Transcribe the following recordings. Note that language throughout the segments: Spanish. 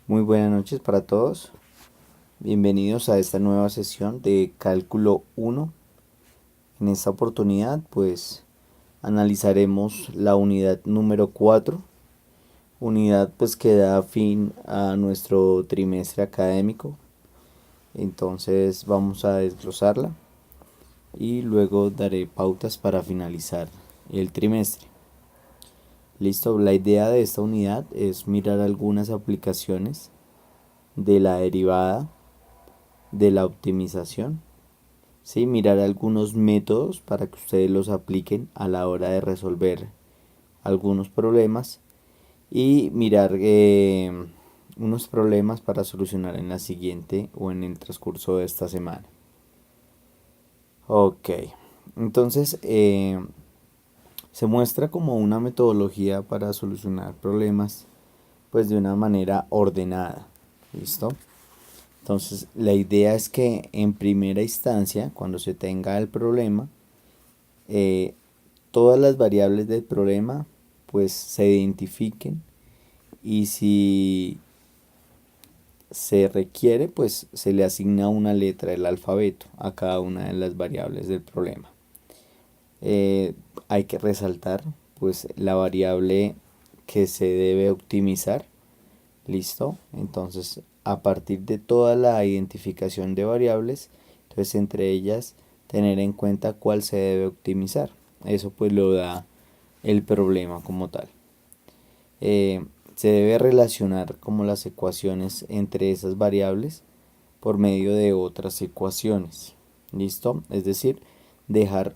Muy buenas noches para todos. Bienvenidos a esta nueva sesión de Cálculo 1. En esta oportunidad, pues, analizaremos la unidad número 4, unidad pues que da fin a nuestro trimestre académico. Entonces vamos a desglosarla y luego daré pautas para finalizar el trimestre. Listo, la idea de esta unidad es mirar algunas aplicaciones de la derivada, de la optimización, ¿sí? Mirar algunos métodos para que ustedes los apliquen a la hora de resolver algunos problemas y mirar unos problemas para solucionar en la siguiente o en el transcurso de esta semana. Ok, entonces se muestra como una metodología para solucionar problemas pues de una manera ordenada. ¿Listo? Entonces, la idea es que en primera instancia, cuando se tenga el problema, eh, todas las variables del problema pues se identifiquen y si se requiere pues se le asigna una letra del alfabeto a cada una de las variables del problema. Eh, Hay que resaltar pues la variable que se debe optimizar. Listo, entonces a partir de toda la identificación de variables, entonces entre ellas tener en cuenta cuál se debe optimizar. Eso pues lo da el problema como tal. Se debe relacionar como las ecuaciones entre esas variables por medio de otras ecuaciones. ¿Listo? Es decir, dejar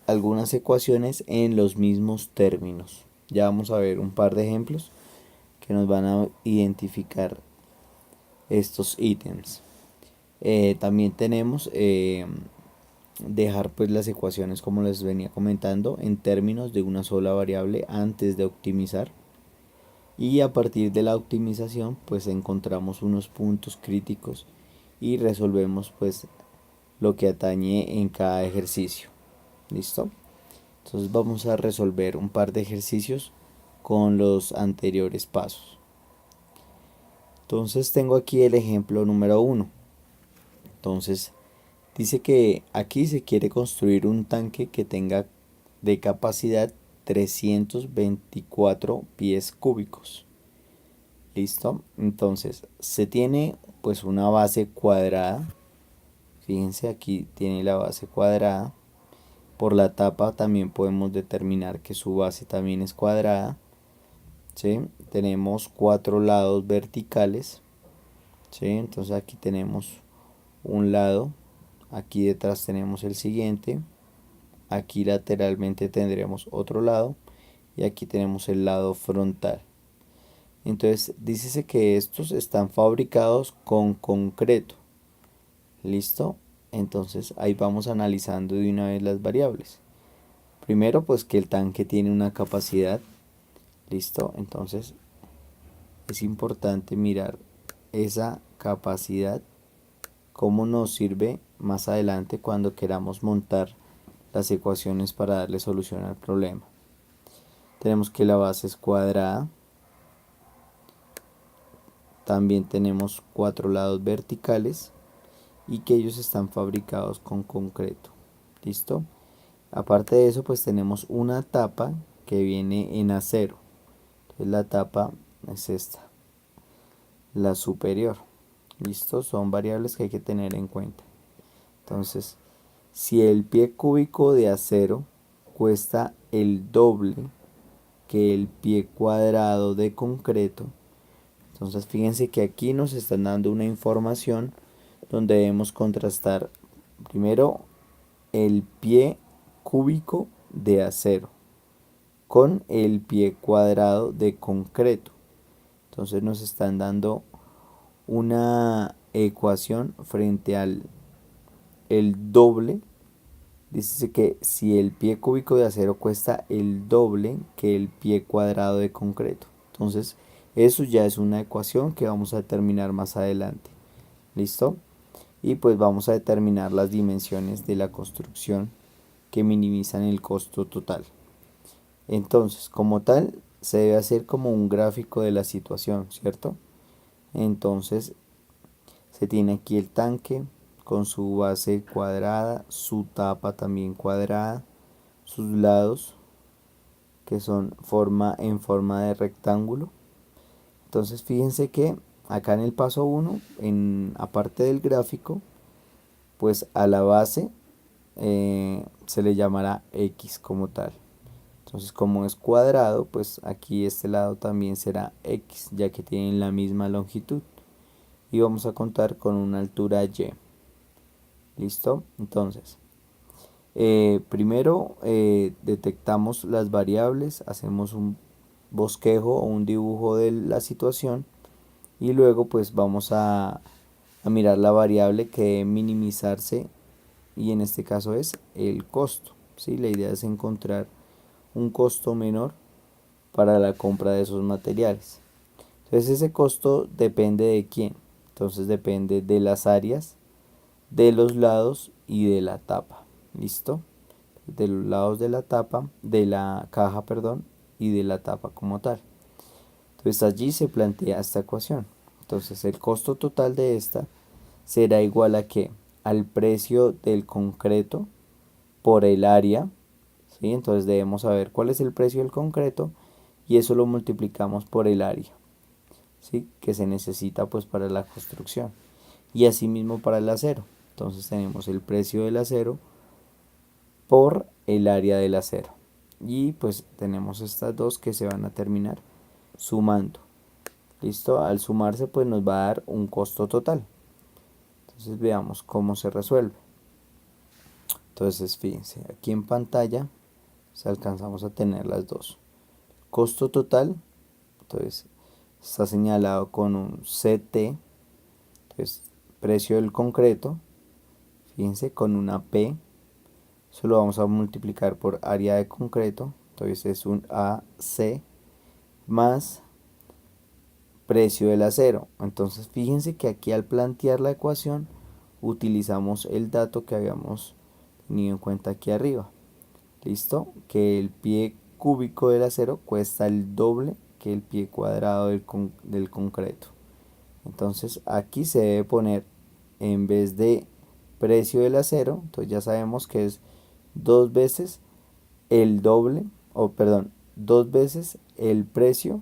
algunas ecuaciones en los mismos términos. Ya vamos a ver un par de ejemplos que nos van a identificar estos ítems. También tenemos dejar pues las ecuaciones, como les venía comentando, en términos de una sola variable antes de optimizar, y a partir de la optimización pues encontramos unos puntos críticos y resolvemos pues lo que atañe en cada ejercicio. ¿Listo? Entonces vamos a resolver un par de ejercicios con los anteriores pasos. Entonces tengo aquí el ejemplo número 1. Entonces dice que aquí se quiere construir un tanque que tenga de capacidad 324 pies cúbicos. ¿Listo? Entonces se tiene pues una base cuadrada. Fíjense, aquí tiene la base cuadrada. Por la tapa también podemos determinar que su base también es cuadrada. ¿Sí? Tenemos 4 lados verticales. ¿Sí? Entonces aquí tenemos un lado, aquí detrás tenemos el siguiente, aquí lateralmente tendremos otro lado y aquí tenemos el lado frontal. Entonces dícese que estos están fabricados con concreto. ¿Listo? Entonces ahí vamos analizando de una vez las variables. Primero pues que el tanque tiene una capacidad. ¿Listo? Entonces es importante mirar esa capacidad, cómo nos sirve más adelante cuando queramos montar las ecuaciones para darle solución al problema. Tenemos que la base es cuadrada. También tenemos 4 lados verticales y que ellos están fabricados con concreto. ¿Listo? Aparte de eso, pues tenemos una tapa que viene en acero. Entonces la tapa es esta, la superior. ¿Listo? Son variables que hay que tener en cuenta. Entonces, si el pie cúbico de acero cuesta el doble que el pie cuadrado de concreto, entonces fíjense que aquí nos están dando una información donde debemos contrastar primero el pie cúbico de acero con el pie cuadrado de concreto. Entonces nos están dando una ecuación frente al el doble. Dice que si el pie cúbico de acero cuesta el doble que el pie cuadrado de concreto. Entonces, eso ya es una ecuación que vamos a determinar más adelante. ¿Listo? Y pues vamos a determinar las dimensiones de la construcción que minimizan el costo total. Entonces, como tal, se debe hacer como un gráfico de la situación, ¿cierto? Entonces se tiene aquí el tanque con su base cuadrada, su tapa también cuadrada, sus lados que son en forma de rectángulo. Entonces fíjense que acá en el paso 1, aparte del gráfico, pues a la base se le llamará X como tal. Entonces como es cuadrado, pues aquí este lado también será X, ya que tienen la misma longitud. Y vamos a contar con una altura Y. ¿Listo? Entonces, primero detectamos las variables, hacemos un bosquejo o un dibujo de la situación y luego pues vamos a mirar la variable que debe minimizarse y en este caso es el costo. ¿Sí? La idea es encontrar un costo menor para la compra de esos materiales. Entonces ese costo depende de quién. Entonces depende de las áreas, de los lados y de la tapa. ¿Listo? De los lados de la tapa, de la caja, perdón, y de la tapa como tal. Entonces allí se plantea esta ecuación. Entonces el costo total de esta será igual a que al precio del concreto por el área, ¿sí? Entonces debemos saber cuál es el precio del concreto y eso lo multiplicamos por el área, ¿sí? Que se necesita pues para la construcción. Y asimismo para el acero. Entonces tenemos el precio del acero por el área del acero. Y pues tenemos estas dos que se van a terminar sumando. ¿Listo? Al sumarse pues nos va a dar un costo total. Entonces veamos cómo se resuelve. Entonces fíjense, aquí en pantalla si alcanzamos a tener las dos. Costo total, entonces está señalado con un CT, entonces precio del concreto, fíjense con una P, eso lo vamos a multiplicar por área de concreto, entonces es un AC más precio del acero. Entonces fíjense que aquí al plantear la ecuación utilizamos el dato que habíamos tenido en cuenta aquí arriba. ¿Listo? Que el pie cúbico del acero cuesta el doble que el pie cuadrado del concreto. Entonces aquí se debe poner en vez de precio del acero, entonces ya sabemos que es dos veces el doble, o perdón, dos veces el precio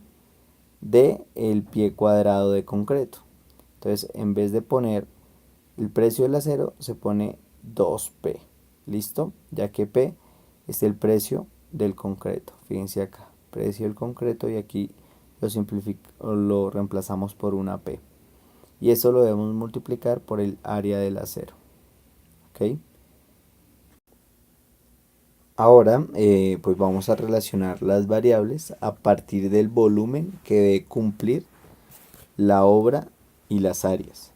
de el pie cuadrado de concreto. Entonces en vez de poner el precio del acero se pone 2P. ¿Listo? Ya que P es el precio del concreto. Fíjense acá, precio del concreto y aquí lo reemplazamos por una P. Y eso lo debemos multiplicar por el área del acero. ¿Ok? Ahora pues vamos a relacionar las variables a partir del volumen que debe cumplir la obra y las áreas.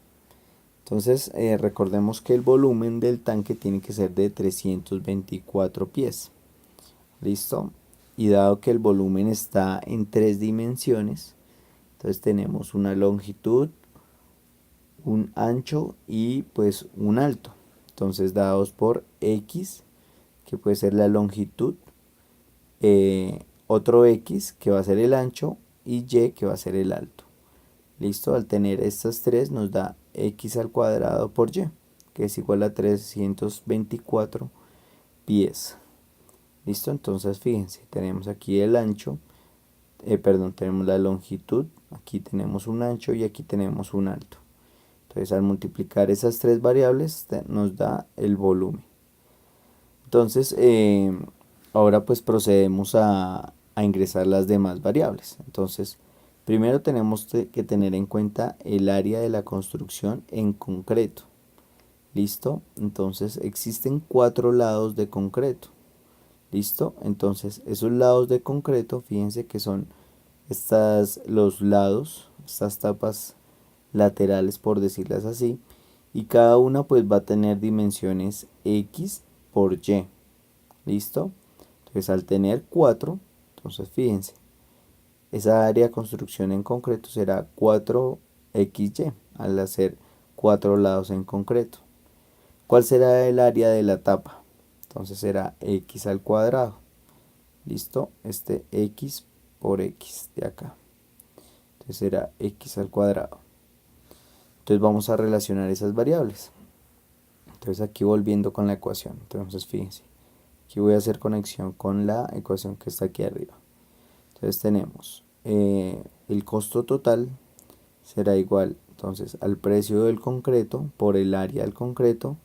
Entonces recordemos que el volumen del tanque tiene que ser de 324 pies. ¿Listo? Y dado que el volumen está en tres dimensiones, entonces tenemos una longitud, un ancho y pues un alto. Entonces dados por X, que puede ser la longitud, otro X que va a ser el ancho y Y que va a ser el alto. ¿Listo? Al tener estas tres nos da X al cuadrado por Y, que es igual a 324 pies. ¿Listo? Entonces fíjense, tenemos aquí el ancho, perdón, tenemos la longitud, aquí tenemos un ancho y aquí tenemos un alto. Entonces al multiplicar esas tres variables nos da el volumen. Entonces ahora pues procedemos a ingresar las demás variables. Entonces primero tenemos que tener en cuenta el área de la construcción en concreto. ¿Listo? Entonces existen 4 lados de concreto. ¿Listo? Entonces esos lados de concreto, fíjense que son los lados, estas tapas laterales por decirlas así, y cada una pues va a tener dimensiones X por Y. ¿Listo? Entonces al tener 4, entonces fíjense, esa área de construcción en concreto será 4XY al hacer 4 lados en concreto. ¿Cuál será el área de la tapa? Entonces será X al cuadrado. ¿Listo? X por X de acá. Entonces será X al cuadrado. Entonces vamos a relacionar esas variables. Entonces aquí volviendo con la ecuación. Entonces fíjense, aquí voy a hacer conexión con la ecuación que está aquí arriba. Entonces tenemos el costo total será igual entonces al precio del concreto por el área del concreto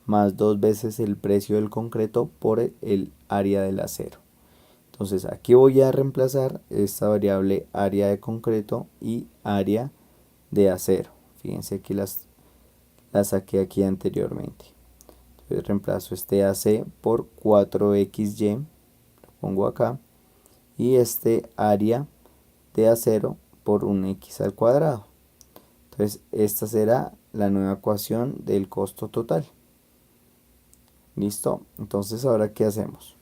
más 2 veces el precio del concreto por el área del acero. Entonces aquí voy a reemplazar esta variable área de concreto y área de acero. Fíjense que las saqué aquí anteriormente. Entonces reemplazo este AC por 4XY, lo pongo acá, y este área de acero por un X al cuadrado. Entonces esta será la nueva ecuación del costo total. ¿Listo? Entonces ahora ¿qué hacemos?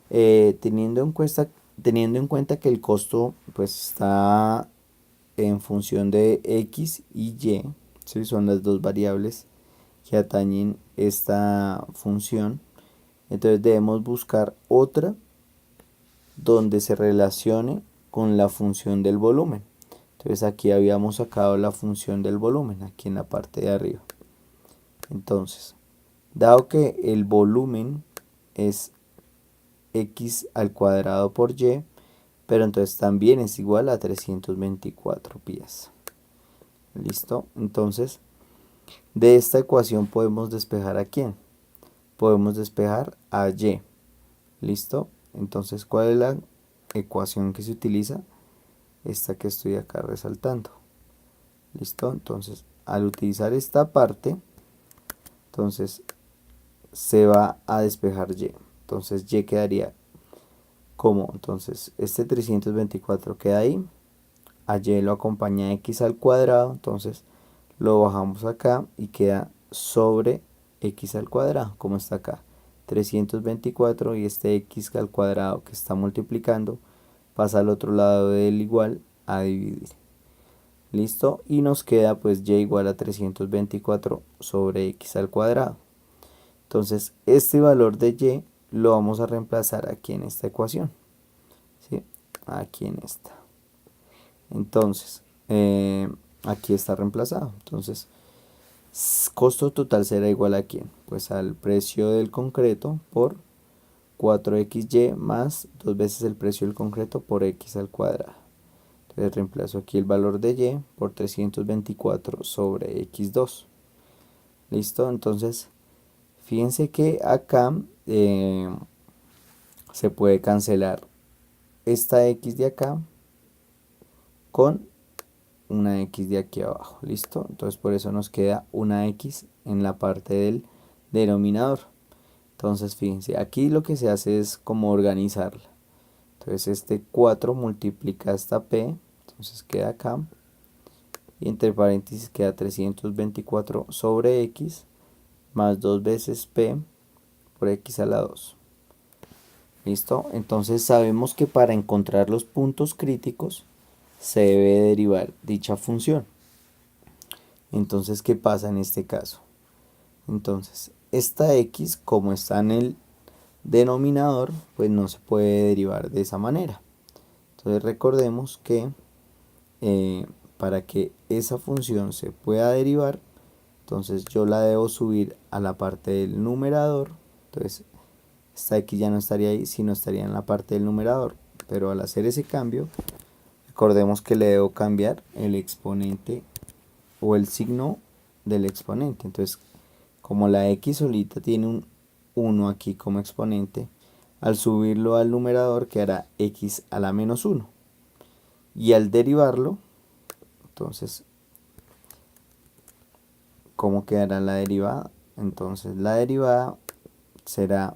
Teniendo en cuenta que el costo pues está en función de X y Y, ¿sí? Son las dos variables que atañen esta función. Entonces debemos buscar otra donde se relacione con la función del volumen. Entonces aquí habíamos sacado la función del volumen, aquí en la parte de arriba. Entonces, dado que el volumen es X al cuadrado por Y, pero entonces también es igual a 324 pies. ¿Listo? Entonces, de esta ecuación podemos despejar ¿a quién? Podemos despejar a Y. ¿Listo? Entonces, ¿cuál es la ecuación que se utiliza? Esta que estoy acá resaltando. ¿Listo? Entonces, al utilizar esta parte, entonces se va a despejar Y. Entonces, Y quedaría como, entonces, este 324 queda ahí. A Y lo acompaña X al cuadrado. Entonces, lo bajamos acá y queda sobre X al cuadrado, como está acá. 324 y este X al cuadrado que está multiplicando pasa al otro lado del igual a dividir. ¿Listo? Y nos queda pues Y igual a 324 sobre X al cuadrado. Entonces este valor de Y lo vamos a reemplazar aquí en esta ecuación. ¿Sí? Aquí en esta. Entonces aquí está reemplazado. Entonces costo total será igual a ¿quién? Pues al precio del concreto por 4XY más 2 veces el precio del concreto por X al cuadrado. Entonces reemplazo aquí el valor de Y por 324 sobre X2. ¿Listo? Entonces, fíjense que acá se puede cancelar esta X de acá con una X de aquí abajo. ¿Listo? Entonces por eso nos queda una X en la parte del denominador. Entonces fíjense, aquí lo que se hace es como organizarla. Entonces este 4 multiplica esta P, entonces queda acá. Y entre paréntesis queda 324 sobre X más 2 veces P por X a la 2. ¿Listo? Entonces sabemos que para encontrar los puntos críticos se debe derivar dicha función. Entonces, ¿qué pasa en este caso? Entonces, esta X, como está en el denominador, pues no se puede derivar de esa manera. Entonces recordemos que para que esa función se pueda derivar, entonces yo la debo subir a la parte del numerador. Entonces esta X ya no estaría ahí, sino estaría en la parte del numerador. Pero al hacer ese cambio, recordemos que le debo cambiar el exponente o el signo del exponente. Entonces, como la X solita tiene un 1 aquí como exponente, al subirlo al numerador quedará X a la menos 1. Y al derivarlo, entonces, ¿cómo quedará la derivada? Entonces, la derivada será,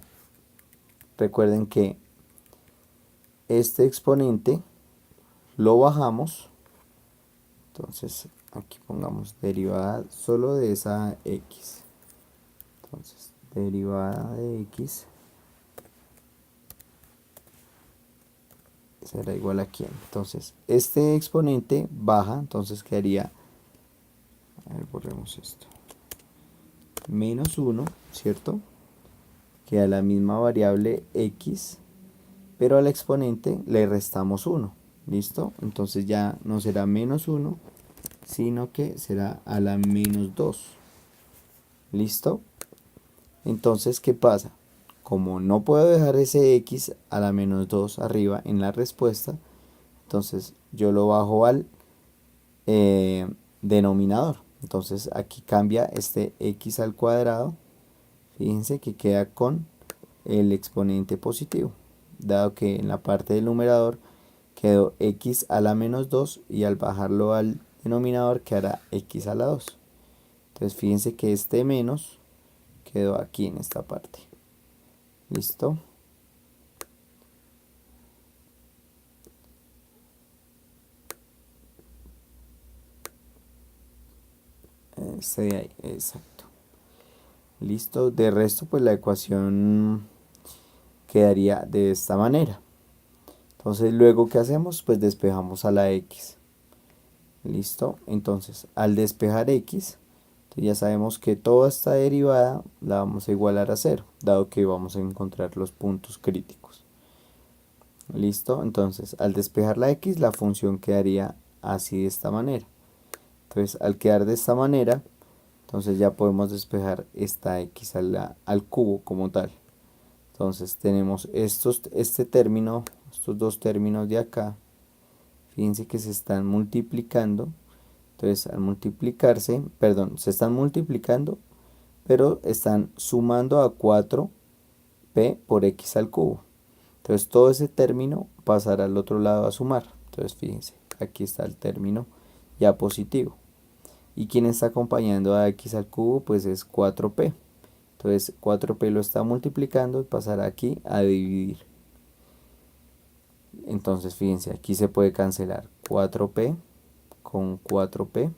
recuerden que este exponente lo bajamos. Entonces, aquí pongamos derivada solo de esa X. Entonces, derivada de X será igual a quién. Entonces, este exponente baja, entonces quedaría, a ver, borremos esto, menos 1, ¿cierto? Queda la misma variable X, pero al exponente le restamos 1, ¿listo? Entonces ya no será menos 1, sino que será a la menos 2. ¿Listo? Entonces, ¿qué pasa? Como no puedo dejar ese x a la menos 2 arriba en la respuesta, entonces yo lo bajo al denominador. Entonces aquí cambia este x al cuadrado. Fíjense que queda con el exponente positivo, dado que en la parte del numerador quedó x a la menos 2 y al bajarlo al denominador quedará x a la 2. Entonces fíjense que este menos quedó aquí en esta parte. ¿Listo? Este de ahí, exacto. Listo, de resto pues la ecuación quedaría de esta manera. Entonces luego, ¿qué hacemos? Pues despejamos a la x. Listo, entonces al despejar x, ya sabemos que toda esta derivada la vamos a igualar a 0, dado que vamos a encontrar los puntos críticos. Listo, entonces al despejar la x, la función quedaría así de esta manera. Entonces al quedar de esta manera, entonces ya podemos despejar esta x al cubo como tal. Entonces tenemos este término, estos dos términos de acá, fíjense que se están multiplicando. Entonces al multiplicarse, perdón, se están multiplicando, pero están sumando a 4p por x al cubo. Entonces todo ese término pasará al otro lado a sumar. Entonces fíjense, aquí está el término ya positivo. ¿Y quién está acompañando a x al cubo? Pues es 4p. Entonces 4p lo está multiplicando y pasará aquí a dividir. Entonces fíjense, aquí se puede cancelar 4p con 4p.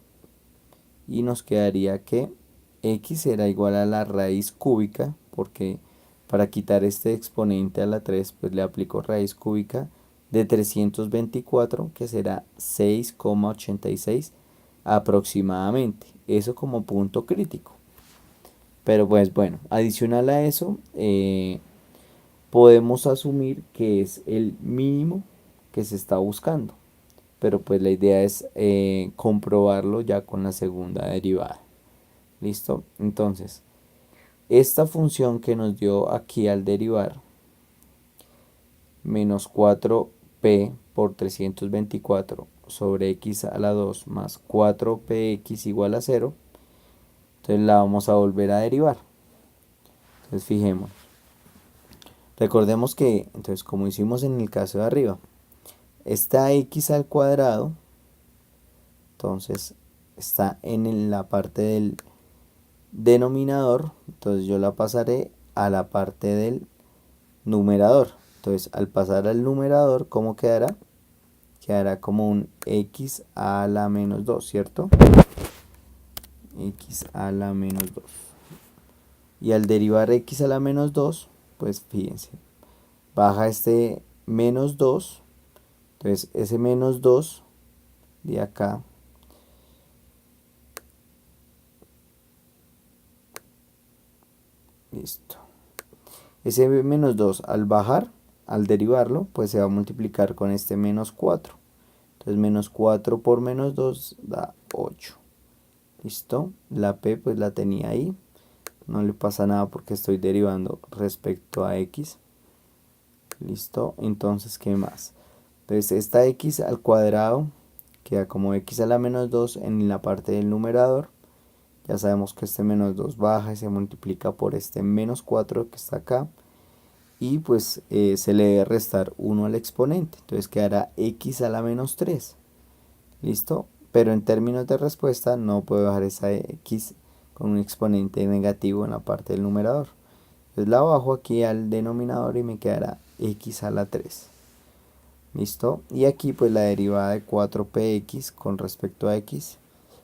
Y nos quedaría que x será igual a la raíz cúbica, porque para quitar este exponente a la 3, pues le aplico raíz cúbica de 324, que será 6,86 aproximadamente. Eso como punto crítico. Pero pues bueno, adicional a eso, podemos asumir que es el mínimo que se está buscando. Pero pues la idea es comprobarlo ya con la segunda derivada. ¿Listo? Entonces, esta función que nos dio aquí al derivar, menos 4p por 324 sobre x a la 2 más 4px igual a 0, entonces la vamos a volver a derivar. Entonces fijemos. Recordemos que, entonces como hicimos en el caso de arriba, esta x al cuadrado, entonces está en la parte del denominador, entonces yo la pasaré a la parte del numerador. Entonces al pasar al numerador, ¿cómo quedará? Quedará como un x a la menos 2, ¿cierto? X a la menos 2. Y al derivar x a la menos 2, pues fíjense, baja este menos 2, entonces ese menos 2 de acá listo. Ese menos 2 al bajar, al derivarlo, pues se va a multiplicar con este menos 4. Entonces menos 4 por menos 2 da 8. ¿Listo? La p pues la tenía ahí. No le pasa nada porque estoy derivando respecto a x. ¿Listo? Entonces, ¿qué más? Entonces esta x al cuadrado queda como x a la menos 2 en la parte del numerador. Ya sabemos que este menos 2 baja y se multiplica por este menos 4 que está acá. Y pues se le debe restar 1 al exponente. Entonces quedará x a la menos 3. ¿Listo? Pero en términos de respuesta no puedo bajar esa x con un exponente negativo en la parte del numerador. Entonces la bajo aquí al denominador y me quedará x a la 3. ¿Listo? Y aquí pues la derivada de 4px con respecto a x.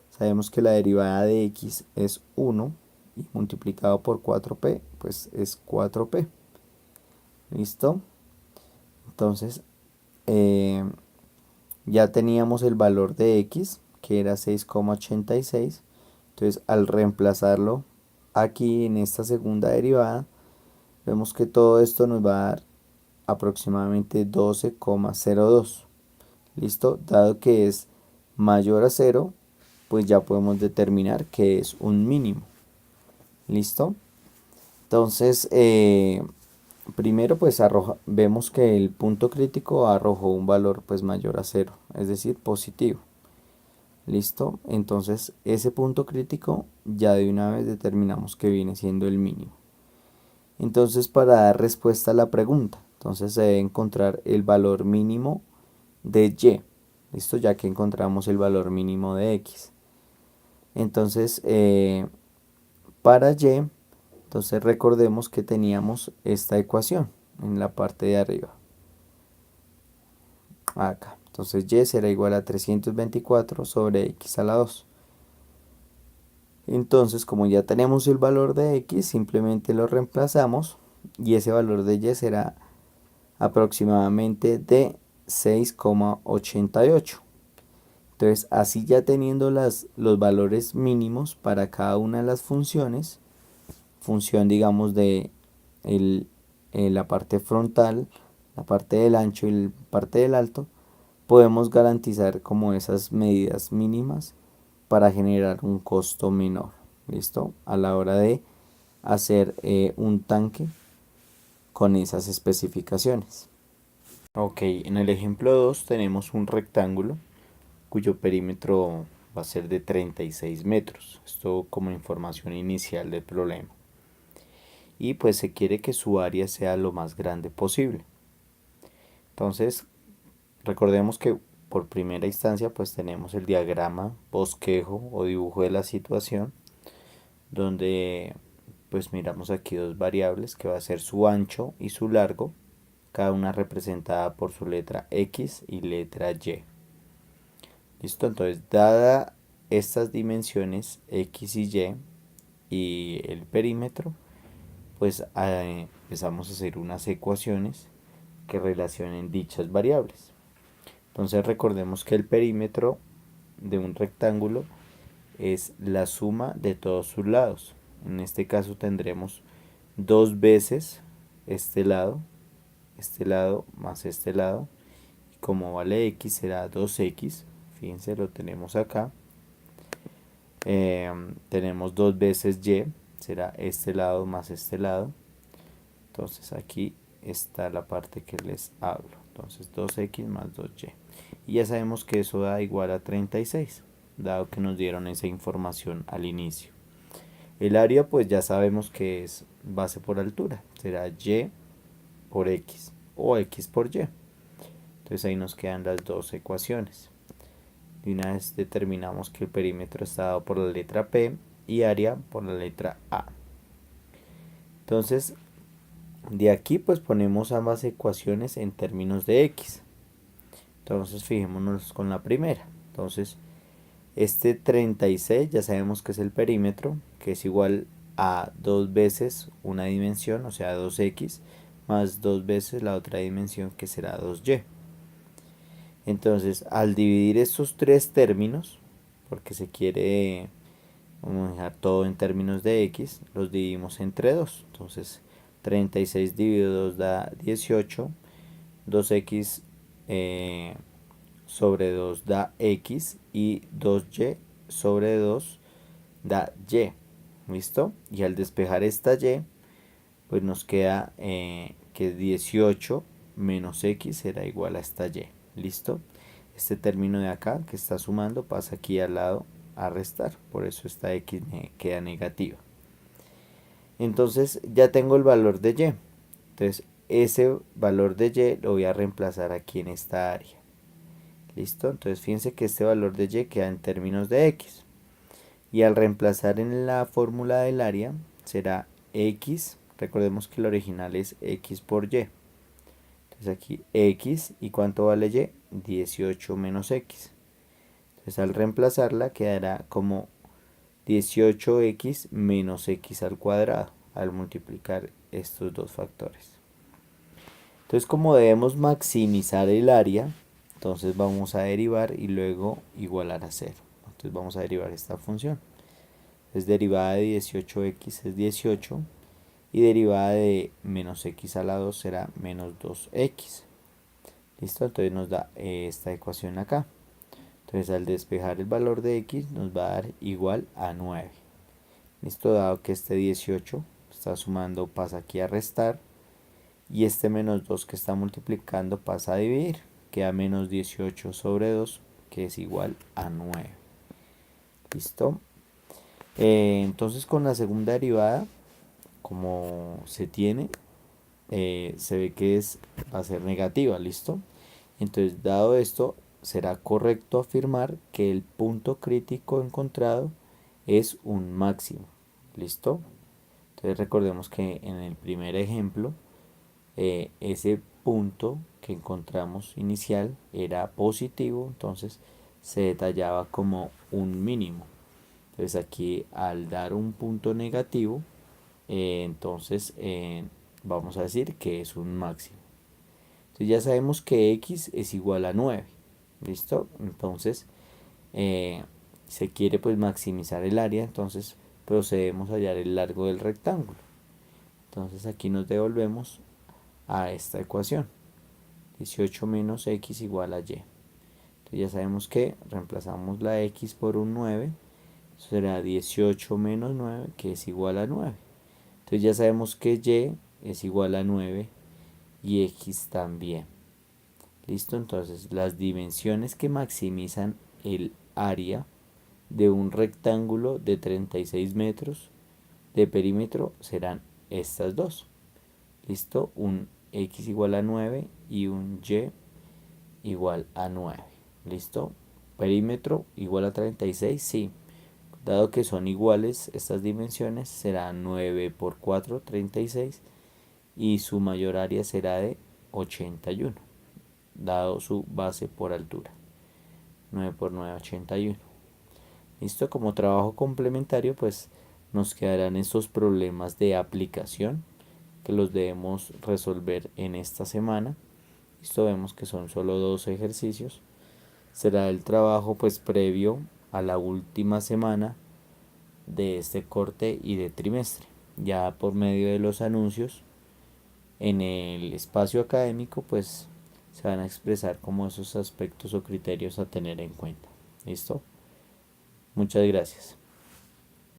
Sabemos que la derivada de x es 1 y multiplicado por 4p pues es 4p. ¿Listo? Entonces ya teníamos el valor de x que era 6,86. Entonces al reemplazarlo aquí en esta segunda derivada, vemos que todo esto nos va a dar aproximadamente 12,02. ¿Listo? Dado que es mayor a 0, pues ya podemos determinar que es un mínimo. ¿Listo? Entonces, primero pues vemos que el punto crítico arrojó un valor pues mayor a cero, es decir, positivo. ¿Listo? Entonces ese punto crítico ya de una vez determinamos que viene siendo el mínimo. Entonces para dar respuesta a la pregunta, entonces se debe encontrar el valor mínimo de y. ¿Listo? Ya que encontramos el valor mínimo de x. Entonces para y, entonces recordemos que teníamos esta ecuación en la parte de arriba. Acá. Entonces y será igual a 324 sobre x a la 2. Entonces, como ya tenemos el valor de x, simplemente lo reemplazamos y ese valor de y será aproximadamente de 6,88. Entonces, así ya teniendo los valores mínimos para cada una de las funciones, función digamos de la parte frontal, la parte del ancho y la parte del alto, podemos garantizar como esas medidas mínimas para generar un costo menor. ¿Listo? A la hora de hacer un tanque con esas especificaciones. Ok, en el ejemplo 2 tenemos un rectángulo cuyo perímetro va a ser de 36 metros. Esto como información inicial del problema. Y pues se quiere que su área sea lo más grande posible. Entonces, recordemos que por primera instancia pues tenemos el diagrama bosquejo o dibujo de la situación, donde pues miramos aquí dos variables que va a ser su ancho y su largo, cada una representada por su letra X y letra Y. Listo, entonces dada estas dimensiones X y Y y el perímetro, pues empezamos a hacer unas ecuaciones que relacionen dichas variables. Entonces recordemos que el perímetro de un rectángulo es la suma de todos sus lados. En este caso tendremos dos veces este lado más este lado. Y como vale x será 2x. Fíjense, lo tenemos acá. Tenemos dos veces y, será este lado más este lado. Entonces aquí está la parte que les hablo. Entonces 2x más 2y. Y ya sabemos que eso da igual a 36, dado que nos dieron esa información al inicio. El área pues ya sabemos que es base por altura, será y por x o x por y. Entonces ahí nos quedan las dos ecuaciones. De una vez determinamos que el perímetro está dado por la letra P y área por la letra A. Entonces de aquí pues ponemos ambas ecuaciones en términos de x. Entonces fijémonos con la primera. Entonces este 36 ya sabemos que es el perímetro, que es igual a dos veces una dimensión, o sea 2x, más dos veces la otra dimensión que será 2y. Entonces al dividir estos tres términos, porque se quiere dejar todo en términos de x, los dividimos entre 2. Entonces 36 dividido 2 da 18, 2x sobre 2 da x y 2y sobre 2 da y. ¿Listo? Y al despejar esta y, pues nos queda que 18 menos x será igual a esta y. ¿Listo? Este término de acá que está sumando pasa aquí al lado a restar. Por eso esta x queda negativa. Entonces ya tengo el valor de y. Entonces ese valor de y lo voy a reemplazar aquí en esta área. ¿Listo? Entonces fíjense que este valor de y queda en términos de x. Y al reemplazar en la fórmula del área será x. Recordemos que el original es x por y. Entonces aquí x, ¿y cuánto vale y? 18 menos x. Entonces al reemplazarla quedará como 18x menos x al cuadrado al multiplicar estos dos factores. Entonces como debemos maximizar el área, entonces vamos a derivar y luego igualar a 0. Entonces vamos a derivar esta función. Es derivada de 18x es 18 y derivada de menos x a la 2 será menos 2x. ¿Listo? Entonces nos da esta ecuación acá. Entonces al despejar el valor de x nos va a dar igual a 9. Listo, dado que este 18 está sumando pasa aquí a restar y este menos 2 que está multiplicando pasa a dividir. Queda menos 18 sobre 2 que es igual a 9. Listo. Entonces con la segunda derivada, como se tiene, se ve que va a ser negativa, ¿listo? Entonces, dado esto, será correcto afirmar que el punto crítico encontrado es un máximo, ¿listo? Entonces recordemos que en el primer ejemplo, ese punto que encontramos inicial era positivo, entonces se detallaba como un mínimo. Entonces aquí al dar un punto negativo, entonces vamos a decir que es un máximo. Entonces ya sabemos que x es igual a 9. ¿Listo? Entonces se quiere pues maximizar el área, entonces procedemos a hallar el largo del rectángulo. Entonces aquí nos devolvemos a esta ecuación. 18 menos x igual a y. Entonces ya sabemos que reemplazamos la x por un 9. Eso será 18 menos 9, que es igual a 9. Entonces ya sabemos que y es igual a 9 y x también. Listo, entonces las dimensiones que maximizan el área de un rectángulo de 36 metros de perímetro serán estas dos. Listo, un x igual a 9 y un y igual a 9. Listo, perímetro igual a 36, sí. Dado que son iguales estas dimensiones, será 9 por 4, 36, y su mayor área será de 81, dado su base por altura. 9 por 9, 81. Listo, como trabajo complementario, pues nos quedarán estos problemas de aplicación que los debemos resolver en esta semana. Listo, vemos que son solo 2 ejercicios. Será el trabajo pues previo a la última semana de este corte y de trimestre. Ya por medio de los anuncios en el espacio académico pues se van a expresar como esos aspectos o criterios a tener en cuenta. ¿Listo? Muchas gracias.